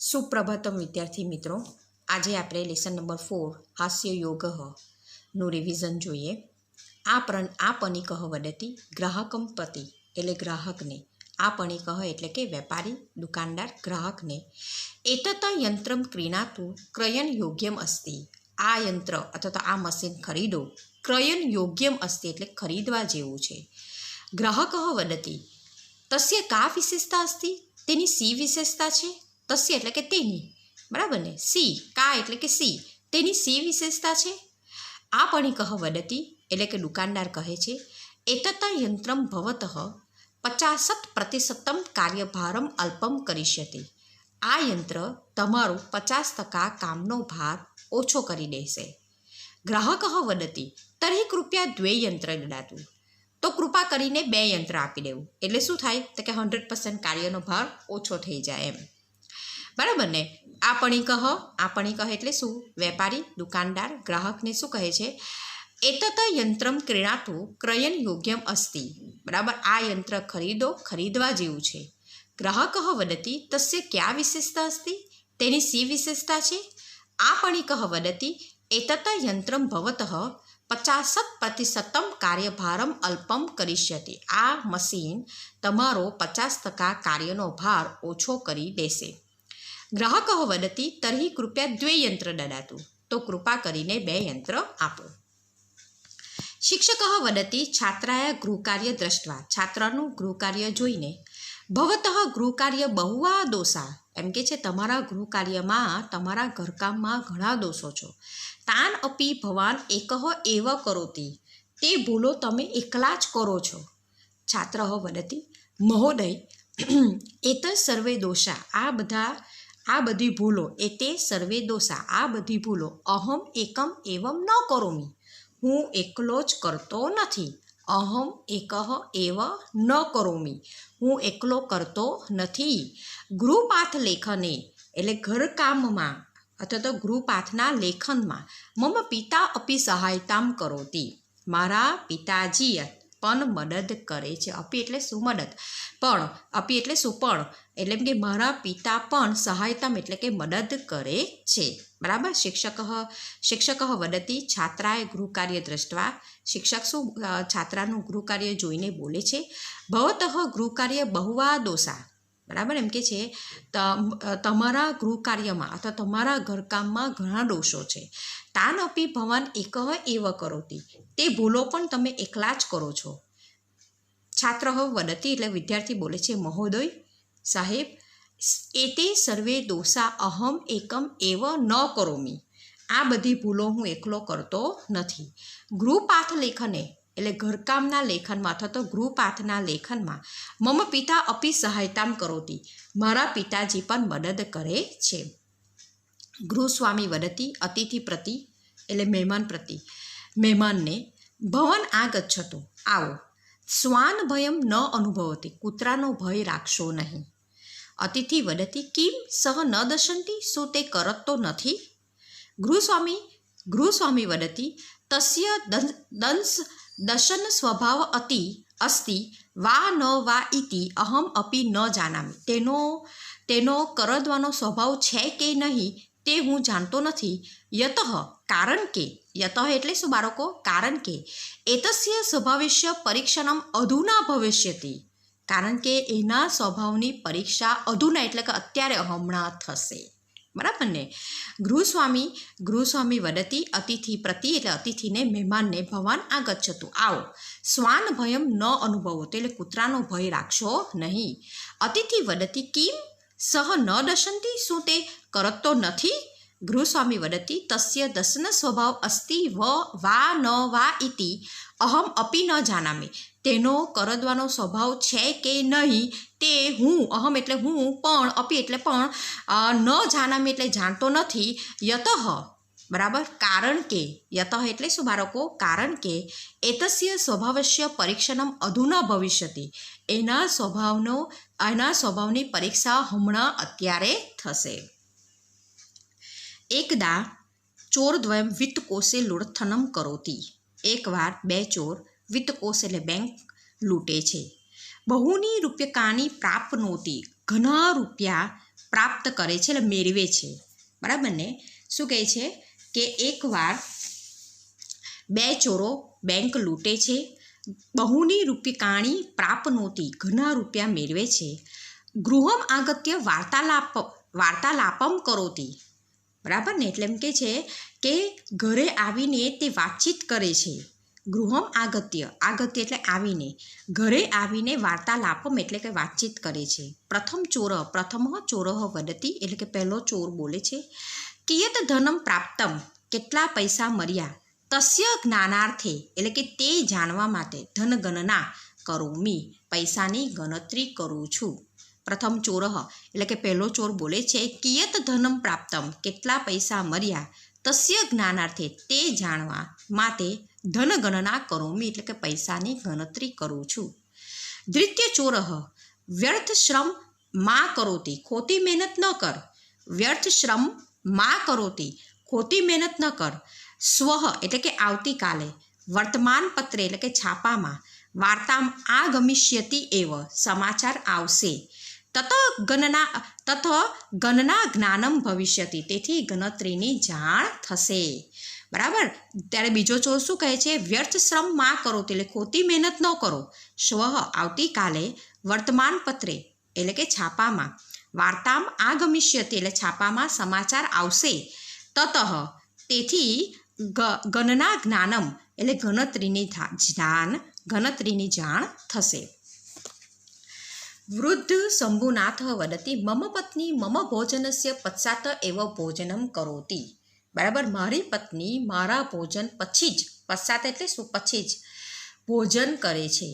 સુપ્રભાતમ વિદ્યાર્થી મિત્રો, આજે આપણે લેસન નંબર 4 હાસ્ય યોગનું રિવિઝન જોઈએ. આ પનિકઃ વદતિ ગ્રાહકમ પતિ એટલે ગ્રાહકને, આ પનિકઃ એટલે કે વેપારી, દુકાનદાર, ગ્રાહકને એતત યંત્રમ ક્રીણાતું ક્રયન યોગ્યમ અસ્તિ, આ યંત્ર અથવા તો આ મશીન ખરીદો, ક્રયન યોગ્યમ અસ્તિ એટલે ખરીદવા જેવું છે. ગ્રાહકઃ વદતિ તસ્ય કા વિશેષતા અસ્તિ, તેની સી વિશેષતા છે. તસ્ય એટલે કે તેની, બરાબર ને. સી કા એટલે કે સી, તેની સી વિશેષતા છે. આ પણિકઃ વદતિ એટલે કે દુકાનદાર કહે છે, એતત યંત્રમ ભવતઃ 50% કાર્યભારમ અલ્પમ કરીષ્યતિ, આ યંત્ર તમારું 50% કામનો ભાર ઓછો કરી દેશે. ગ્રાહકઃ વદતિ તર્હિ કૃપયા 2 યંત્ર દદાતુ, તો કૃપા કરીને 2 યંત્ર આપી દેવું. એટલે શું થાય તો કે 100% કાર્યનો ભાર ઓછો થઈ જાય એમ, બરાબર ને. આ પણિકઃ એટલે શું? વેપારી, દુકાનદાર, ગ્રાહકને શું કહે છે? એતત યંત્રમ ક્રીણાતું ક્રયન યોગ્યમ અસ્તિ, બરાબર. આ યંત્ર ખરીદો, ખરીદવા જેવું છે. ગ્રાહકઃ વદતિ તસ્ય ક્યા વિશેષતા અસ્તિ, તેની સી વિશેષતા છે. આ પણિકઃ વદતિ એતત યંત્રમ ભવતઃ 50% કાર્યભારમ અલ્પમ કરીષ્યતિ, આ મશીન તમારો 50% કાર્યનો ભાર ઓછો કરી દેશે. ગ્રાહકઃ વદતિ તર્હિ કૃપયા 2 યંત્ર દદાતુ, તો કૃપા કરીને 2 યંત્ર આપો. શિક્ષકઃ વદતિ છાત્રાય ગૃહકાર્ય દ્રષ્ટવા, છાત્રનું ગૃહકાર્ય જોઈને, ભવતઃ ગૃહકાર્ય બહુવા દોષા, એમ કે છે તમારા ગૃહકાર્યમાં, તમારા ઘરકામમાં ઘણા દોષો છો. તાન અપી ભવાન એકઃ એવ કરોતિ, તે ભૂલો તમે એકલા જ કરો છો. છાત્ર વદતિ મહોદય એત સર્વે દોષા, આ બધી ભૂલો, એતે સર્વે દોષા, આ બધી ભૂલો, અહમ એકમ એવમ ન કરોમી, હું એકલો જ કરતો નથી. અહમ એકઃ એવ ન કરોમી, હું એકલો કરતો નથી. ગૃહપાઠ લેખને એટલે ઘરકામમાં અથવા તો ગૃહપાઠના લેખનમાં મમ પિતા અપી સહાયતામ કરોતિ, મારા પિતાજી પણ મદદ કરે છે. અપી એટલે શું? મદદ. પણ અપી એટલે શું? પણ એટલે કે મારા પિતા પણ સહાયતામ એટલે કે મદદ કરે છે, બરાબર. શિક્ષક વદતિ છાત્રાએ ગૃહકાર્ય દ્રષ્ટવા, શિક્ષક શું છાત્રાનું ગૃહકાર્ય જોઈને બોલે છે. ભવતઃ ગૃહકાર્ય બહુવા દોષા, બરાબર. એમ કે છે તમારા ગૃહકાર્યમાં અથવા તમારા ઘરકામમાં ઘણા દોષો છે. તાન અપી ભવાન એકઃ એવ કરોતિ, તે ભૂલો પણ તમે એકલા જ કરો છો. છાત્ર વદતિ એટલે વિદ્યાર્થી બોલે છે, મહોદય સાહેબ એતે સર્વે દોષા અહમ એકમ એવ ન કરોમી, આ બધી ભૂલો હું એકલો કરતો નથી. ગૃહપાઠ લેખને એટલે ઘરકામના લેખનમાં અથવા તો ગૃહપાઠના લેખનમાં મમ પિતા અપી સહાયતામ કરોતિ, મારા પિતાજી પણ મદદ કરે છે. ગૃહસ્વામી વદતિ અતિથિ પ્રતિ એટલે મહેમાન પ્રતિ, મહેમાનને ભવન આગચ્છતુ, આવો. શ્વાન ભયમ ન અનુભવતી, કૂતરાનો ભય રાખશો નહીં. અતિથિ વદતિ કિમ સહ ન દશંતિ, શું તે કરત તો નથી. ગૃહસ્વામી વદતિ તસ્ય દશન સ્વભાવ અસ્તિ વા ન વા ઇતિ અહમ અપી ન જાનામી, તેનો કરદવાનો સ્વભાવ છે કે નહીં તે હું જાણતો નથી. યતઃ કારણ કે, યતઃ એટલે શું બાળકો? કારણ કે એતસ્ય સ્વભાવસ્ય પરીક્ષણમ અધુના ભવિષ્યતિ, કારણ કે એના સ્વભાવની પરીક્ષા અધુના એટલે કે અત્યારે, હમણાં થશે, બરાબર ને. ગૃહસ્વામી વદતિ અતિથિ પ્રતિ એટલે અતિથિને, મહેમાનને, ભવાન આગચ્છતુ, આવો. શ્વાન ભયમ ન અનુભવો એટલે કૂતરાનો ભય રાખશો નહીં. અતિથિ વદતિ કિમ સહ ન દશંતિ, શું તે કરત તો નથી. ગૃહસ્વામી વદતિ તસ્ય દશન સ્વભાવ અસ્તિ વા ન વા ઇતિ અહમ અપી ન જાનામી, તેનો કરદવાનો સ્વભાવ છે કે નહીં તે હું, અહમ એટલે હું, પણ અપી એટલે પણ, ન જાનામી એટલે જાણતો નથી. યતઃ બરાબર, કારણ કે, યતઃ એટલે શું બાળકો? કારણ કે એતસ્ય સ્વભાવસ્ય પરીક્ષણમ અધુના ભવિષ્યતિ, એના સ્વભાવની પરીક્ષા હમણાં અત્યારે થશે. એકદા ચોરદ્વયમ વિત્તકોશે લુણથનમ કરોતિ, એકવાર 2 ચોર વિત્તકોશ એટલે બેંક લૂંટે છે. બહુની રૂપ્યકાની પ્રાપ્નોતિ, ઘણા રૂપિયા પ્રાપ્ત કરે છે, એટલે મેળવે છે, બરાબર ને. શું કહે છે કે એકવાર બે ચોરો બેંક લૂંટે છે, બહુની રૂપિકાણી પ્રાપનોતી, ઘણા રૂપિયા મેળવે છે. ગૃહમ આગત્ય વાર્તાલાપમ કરોતી, બરાબર ને. એટલે એમ કે છે કે ઘરે આવીને તે વાતચીત કરે છે. ગૃહમ આગત્ય એટલે આવીને, ઘરે આવીને વાર્તાલાપમ એટલે કે વાતચીત કરે છે. પ્રથમ ચોર વદતી એટલે કે પહેલો ચોર બોલે છે. કિયત ધનમ પ્રાપ્તમ, કેટલા પૈસા મળ્યા. તસ્ય જ્ઞાનાર્થે એટલે કે તે જાણવા માટે, ધન ગણના કરોમી, પૈસાની ગણતરી કરું છું. પ્રથમ ચોર એટલે કે પહેલો ચોર બોલે છે કિયત ધનમ પ્રાપ્તમ, કેટલા પૈસા મળ્યા. તસ્ય જ્ઞાનાર્થે તે જાણવા માટે, ધન ગણના કરોમી એટલે કે પૈસાની ગણતરી કરું છું. દ્વિતીય ચોર વ્યર્થ શ્રમ માં કરોતી, ખોટી મહેનત ન કર. વ્યર્થ શ્રમ માં કરોતી, ખોટી મહેનત ન કર. સ્વ એટલે કે આવતીકાલે, વર્તમાન પત્રે એટલે કે છાપામાં, વાર્તા આગમિષ્યતિ એવ સમાચાર આવશે. તત ગણના જ્ઞાનમ ભવિષ્યતિ, તેથી ગણતરીની જાણ થશે, બરાબર. ત્યારે બીજો ચોર શું કહે છે, વ્યર્થ શ્રમ માં કરો એટલે ખોટી મહેનત ન કરો. સ્વ આવતીકાલે, વર્તમાન પત્રે એટલે કે છાપામાં, વાર્તામ આગમિષ્યતિ એટલે છાપામાં સમાચાર આવશે. તત તેથી ગણના જ્ઞાનમ એટલે ગણતરીની જાણ થશે. વૃદ્ધ શંભુનાથ વદતી મમ પત્ની મમ ભોજનસ્ય પશ્ચાત એવ ભોજનમ કરોતી, બરાબર. મારી પત્ની મારા ભોજન પછી જ, પશ્ચાત એટલે શું, પછી જ ભોજન કરે છે.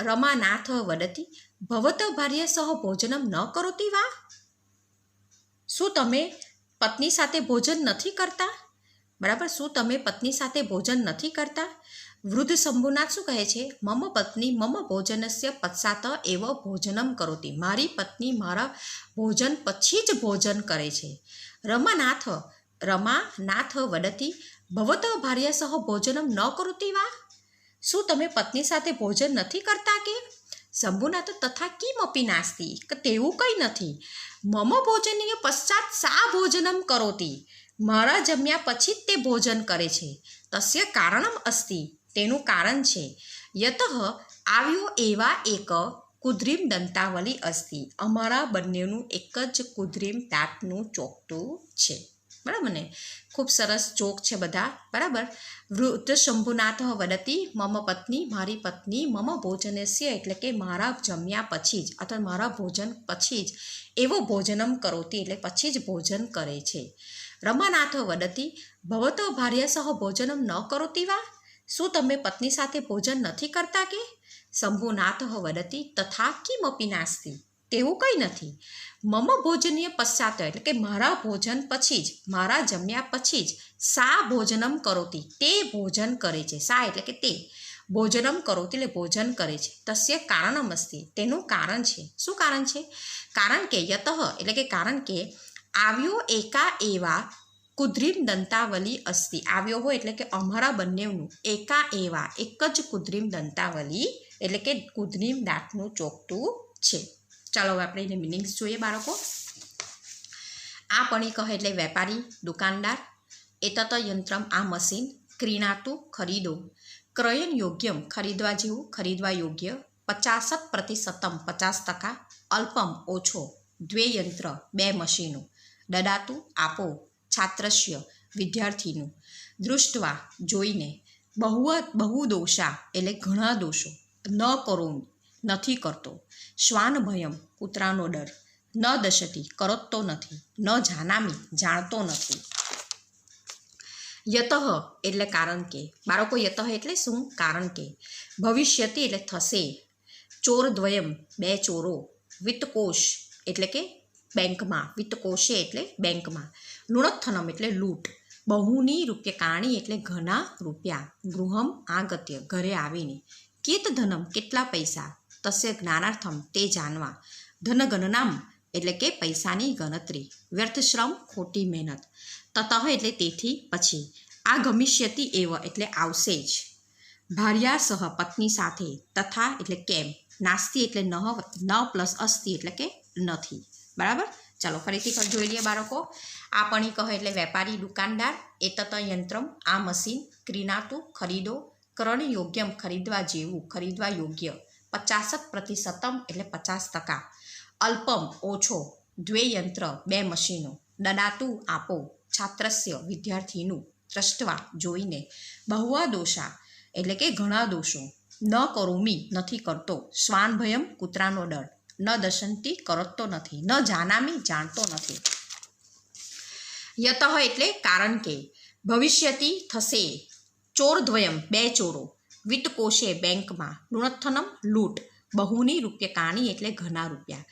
રમાનાથ વદતી ભવત ભાર્ય સહ ભોજનમ ન કરોતી વા, શું તમે પત્ની સાથે ભોજન નથી કરતા, બરાબર. શું તમે પત્ની સાથે ભોજન નથી કરતા. વૃદ્ધ શંભુનાથ શું કહે છે, મમ પત્ની મમ ભોજનસ્ય પશ્ચાત એવ ભોજનમ કરોતી, મારી પત્ની મારા ભોજન પછી જ ભોજન કરે છે. રમાનાથ વદતી ભવત ભાર્ય સહ ભોજનમ ન કરોતી વા, શું તમે પત્ની સાથે ભોજન નથી કરતા કે. શંભુનાથ તથા કિમપી નાસ્તિ, કે તેવું કંઈ નથી. મમ ભોજનીય પશ્ચાત સા ભોજનમ કરોતી, મારા જમ્યા પછી જ તે ભોજન કરે છે. તસ્ય કારણમ અસ્તિ, તેનું કારણ છે. યતઃ આવ્યો એવા એક કુદ્રીમ દંતાવલી અસ્તિ, અમારા બંનેનું એક જ કુદ્રીમ દાંતનું ચોકઠું છે, બરાબર ને. ખૂબ સરસ ચોક છે બધા, બરાબર. વૃદ્ધ શંભુનાથ વદતી મમ પત્ની, મારી પત્ની, મમ ભોજનસ્ય એટલે કે મારા જમ્યા પછી જ, અથવા મારા ભોજન પછી જ, એવો ભોજનમ કરોતી એટલે પછી જ ભોજન કરે છે. રમાનાથ વદતી ભવતો ભાર્ય સહ ભોજનમ ન કરોતી વા, શું તમે પત્ની સાથે ભોજન નથી કરતા કે. શંભુનાથ વદતી તથા કિમપી નાસ્તિ, તેવું કંઈ નથી. મમ ભોજનીય પશ્ચાત એટલે કે મારા ભોજન પછી જ, મારા જમ્યા પછી જ, સા ભોજનમ કરોતી તે ભોજન કરે છે. સા એટલે કે તે, ભોજનમ કરોતી એટલે ભોજન કરે છે. તસ્ય કારણમ અસ્તિ, તેનું કારણ છે. શું કારણ છે. કારણ કે યતઃ એટલે કે કારણ કે આવ્યો એકા એવા કુદ્રીમ દંતાવલી અસ્તિ, આવ્યો હોય એટલે કે અમારા બંનેનું, એકા એવા એક જ કુદ્રીમ દંતાવલી એટલે કે કુદ્રીમ દાંતનું ચોકઠું છે. ચાલો હવે આપણે એને મિનિંગ્સ જોઈએ બાળકો. આ પણી કહે એટલે વેપારી, દુકાનદાર. એતત યંત્રમ આ મશીન, ક્રીણાતું ખરીદો, ક્રયન યોગ્યમ ખરીદવા જેવું, ખરીદવા યોગ્ય, 50% 50%, અલ્પમ ઓછો, દ્વે યંત્ર બે મશીનો, દદાતું આપો, છાત્રસ્ય વિદ્યાર્થીનું, દૃષ્ટવા જોઈને, બહુ દોષા એટલે ઘણા દોષો, ન કરો નથી કરતો, શ્વાન ભયમ કૂતરાનો ડર, ન દશતી કરતો નથી, ન જાનામી જાણતો નથી. યતઃ એટલે કારણ કે, બાળકો યતઃ એટલે શું, કારણ કે. ભવિષ્યતિ એટલે થશે. ચોર દ્વયમ બે ચોરો, વિત્તકોશ એટલે કે બેંકમાં, વિત્તકોશે એટલે બેંકમાં, લુણથનમ એટલે લૂંટ, બહુની રૂપ્યકાણી એટલે ઘણા રૂપિયા, ગૃહમ આગત્ય ઘરે આવીને, કિયત ધનમ કેટલા પૈસા, તસ્ય જ્ઞાનાર્થમ તે જાણવા, ધન ગણનામ એટલે કે પૈસાની ગણતરી, વ્યર્થ શ્રમ ખોટી મહેનત, તતઃ એટલે તેથી પછી, આ ગમિષ્યતિ એવ એટલે આવશે જ, ભાર્યા સહ પત્ની સાથે, તથા એટલે કેમ, નાસ્તિ એટલે ન પ્લસ અસ્તિ એટલે કે નથી, બરાબર. ચાલો ફરીથી જોઈ લઈએ બાળકો. આપણી કહે એટલે વેપારી દુકાનદાર. એતત યંત્રમ આ મશીન. ક્રીણાતું ખરીદો. કરણ યોગ્યમ ખરીદવા જેવું ખરીદવા યોગ્ય. 50% એટલે 50%. અલ્પમ ઓછો. દ્વે યંત્ર બે મશીનો. દદાતું આપો. છાત્રસ્ય વિદ્યાર્થીનું. દ્રષ્ટવા જોઈને. બહુવા દોષા એટલે કે ઘણા દોષો. ન કરોમી નથી કરતો. શ્વાનભયમ કૂતરાનો ડર. ન દશંતી કરતો નથી. ન જાનામી જાણતો નથી. યતઃ એટલે કારણ કે. ભવિષ્યતિ થશે. ચોરદ્વયમ બે ચોરો. વિત્તકોષે બેંકમાં. લુણથનમ લૂંટ. બહુની રૂપ્યકાણી એટલે ઘણા રૂપિયા.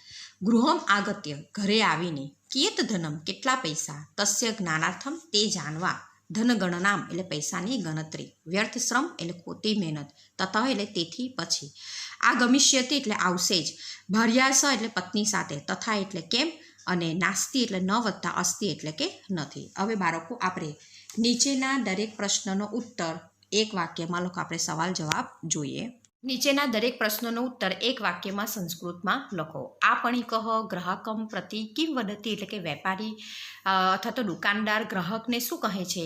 ગૃહમ આગત્ય ઘરે આવીને. કિયત ધનમ કેટલા પૈસા. તસ્ય જ્ઞાનાર્થમ તે જાણવા. ધનગણનામ એટલે પૈસાની ગણતરી. વ્યર્થ શ્રમ એટલે ખોટી મહેનત. તતઃ એટલે તેથી પછી. આ ગમિષ્યતિ એટલે આવશે જ. ભાર્યાસ એટલે પત્ની સાથે. તથા એટલે કેમ. અને નાસ્તિ એટલે ન વત્તા. અસ્તિ એટલે કે નથી. હવે બાળકો આપણે નીચેના દરેક પ્રશ્નનો ઉત્તર એક વાક્યમાં લખો. આપણે સવાલ જવાબ જોઈએ. નીચેના દરેક પ્રશ્નોનો ઉત્તર એક વાક્યમાં સંસ્કૃતમાં લખો. આપણી કહ ગ્રાહકમ પ્રતિ કિમ વદતી એટલે કે વેપારી અથવા તો દુકાનદાર ગ્રાહકને શું કહે છે.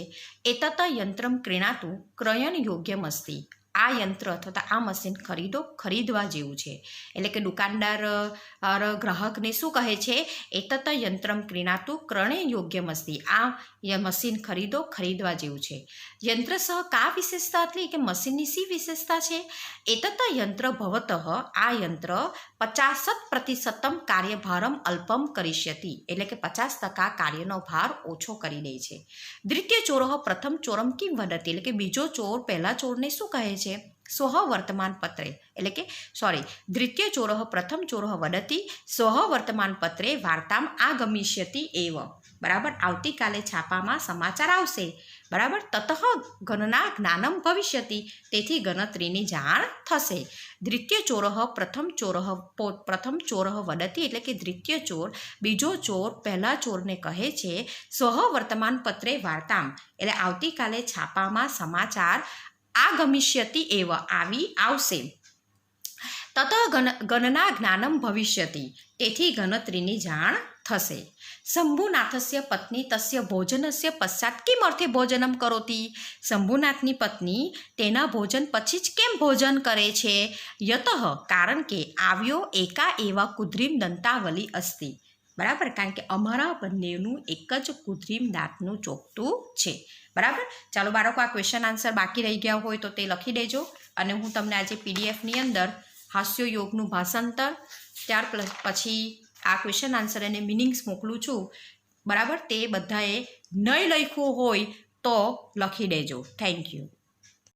એતત યંત્રમ ક્રીણાતું ક્રયન યોગ્યમ અસ્તિ. આ યંત્ર અથવા આ મશીન ખરીદો ખરીદવા જેવું છે. એટલે કે દુકાનદાર ગ્રાહકને શું કહે છે. એતત યંત્રમ ક્રીણાતું ક્રણે યોગ્યમ અસ્તિ. આ મશીન ખરીદો ખરીદવા જેવું છે. યંત્ર સહ કા વિશેષતા એટલે કે મશીનની શી વિશેષતા છે. એતત યંત્ર ભવતઃ આ યંત્ર 50% કાર્યભારમ અલ્પમ કરિષ્યતિ એટલે કે 50% કાર્યનો ભાર ઓછો કરી દે છે. દ્વિતીય ચોરઃ પ્રથમ ચોરમ કિમ વદતિ એટલે કે બીજો ચોર પહેલા ચોરને શું કહે છે. સ્વઃ વર્તમાન પત્રે એટલે કે દ્વિતીય ચોરઃ પ્રથમ ચોરઃ વદતિ સ્વઃ વર્તમાન પત્રે વાર્તામ આગમિષ્યતિ એવ. બરાબર. આવતીકાલે છાપામાં સમાચાર આવશે. બરાબર. તતઃ ગણના જ્ઞાનમ ભવિષ્યતિ તેથી ગણતરીની જાણ થશે. દ્વિતીય ચોરઃ પ્રથમ ચોરઃ વદતિ એટલે કે દ્વિતીય ચોર બીજો ચોર પહેલા ચોરને કહે છે. સ્વઃ વર્તમાન પત્રે વાર્તામ એટલે આવતીકાલે છાપામાં સમાચાર આગમિષ્યતિ એવ આવી આવશે. તત ગણના જ્ઞાનમ ભવિષ્યતિ તેથી ગણતરીની જાણ થશે. શંભુનાથસ્ય પત્ની તસ્ય ભોજનસ્ય પશ્ચાત કિમ અર્થે ભોજનમ કરોતી. શંભુનાથની પત્ની તેના ભોજન પછી જ કેમ ભોજન કરે છે. યતઃ કારણ કે આવ્યો એકા એવા કુદ્રીમ દંતાવલી અસ્તિ. બરાબર. કારણ કે અમારા બંનેનું એક જ કુદ્રીમ દાંતનું ચોકઠું છે. બરાબર. ચાલો બાળકો આ ક્વેશ્ચન આન્સર બાકી રહી ગયા હોય તો તે લખી દેજો. અને હું તમને આજે પીડીએફની અંદર હાસ્ય યોગનું ભાષાંતર ત્યાર પછી આ ક્વેશ્ચન આન્સર અને મિનિંગ્સ મોકલું છું. બરાબર. તે બધાએ નહીં લખ્યું હોય તો લખી દેજો. Thank you.